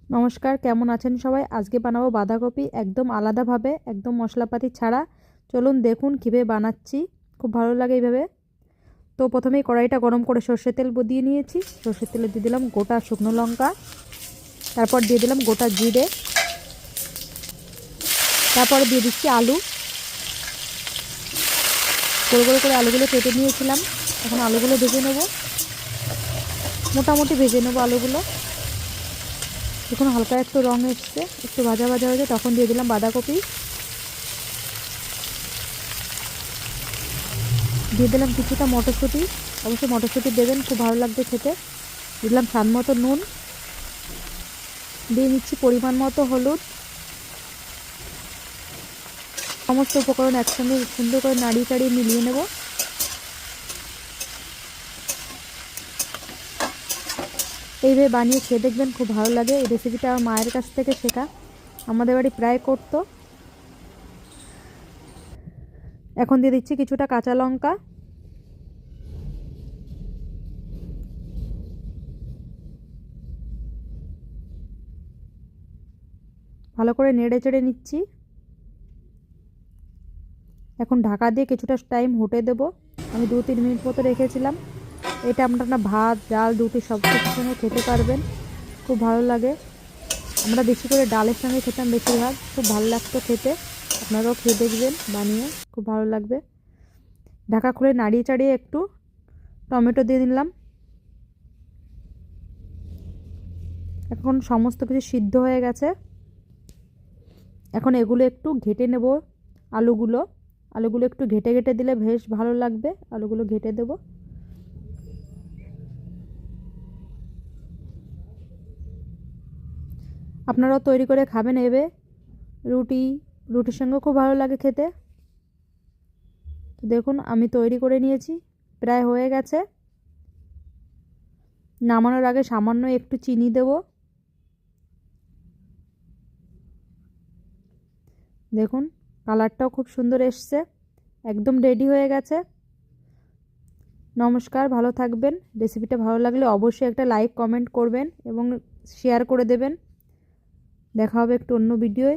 নমস্কার, কেমন আছেন সবাই? আজকে বানাবো বাঁধাকপি একদম আলাদাভাবে, একদম মশলাপাতি ছাড়া। চলুন দেখুন কীভাবে বানাচ্ছি। খুব ভালো লাগে এইভাবে। তো প্রথমেই কড়াইটা গরম করে সর্ষের তেল দিয়ে নিয়েছি। সর্ষের তেলে দিয়ে দিলাম গোটা শুকনো লঙ্কা, তারপর দিয়ে দিলাম গোটা জিরে, তারপরে দিয়ে দিচ্ছি আলু। গোল গোল করে আলুগুলো কেটে নিয়েছিলাম। এখন আলুগুলো ভেজে নেব, মোটামুটি ভেজে নেব আলুগুলো। যখন হালকা একটু রং এসছে, একটু ভাজা ভাজা হয়েছে, তখন দিয়ে দিলাম বাঁধাকপি। দিয়ে দিলাম কিছুটা মটরশুঁটি, অবশ্যই মটরশুঁটি দেবেন, খুব ভালো লাগবে খেতে। দিলাম স্বাদ মতো নুন, দিয়ে নিচ্ছি পরিমাণ মতো হলুদ। সমস্ত উপকরণ একসঙ্গে সুন্দর করে নাড়িয়ে চাড়িয়ে মিলিয়ে নেব। এইভাবে বানিয়ে খেয়ে দেখবেন, খুব ভালো লাগে। এই রেসিপিটা আমার মায়ের কাছ থেকে শেখা, আমাদের বাড়ি প্রায় করতো। এখন দিয়ে দিচ্ছি কিছুটা কাঁচা লঙ্কা, ভালো করে নেড়ে চেড়ে নিচ্ছি। এখন ঢাকা দিয়ে কিছুটা টাইম হতে দেবো। আমি 2-3 মিনিট মতো রেখেছিলাম। এটা আপনারা ভাত, ডাল, রুটি সব কিছুর সঙ্গে খেতে পারবেন, খুব ভালো লাগে। আমরা বেশি করে ডালের সঙ্গে খেতাম বেশিরভাগ, খুব ভালো লাগতো খেতে। আপনারাও খেয়ে দেখবেন বানিয়ে, খুব ভালো লাগবে। ঢাকা খুলে নাড়িয়ে চাড়িয়ে একটু টমেটো দিয়ে দিলাম। এখন সমস্ত কিছু সিদ্ধ হয়ে গেছে। এখন এগুলো একটু ঘেটে নেব। আলুগুলো একটু ঘেটে ঘেটে দিলে বেশ ভালো লাগবে। আলুগুলো ঘেটে দেব। আপনারাও তৈরি করে খাবেন। এবে রুটির সঙ্গে খুব ভালো লাগে খেতে। তো দেখুন আমি তৈরি করে নিয়েছি, প্রায় হয়ে গেছে। নামানোর আগে সামান্য একটু চিনি দেব। দেখুন কালারটাও খুব সুন্দর এসছে, একদম রেডি হয়ে গেছে। নমস্কার, ভালো থাকবেন। রেসিপিটা ভালো লাগলে অবশ্যই একটা লাইক কমেন্ট করবেন এবং শেয়ার করে দেবেন। দেখা হবে একটু অন্য ভিডিওয়।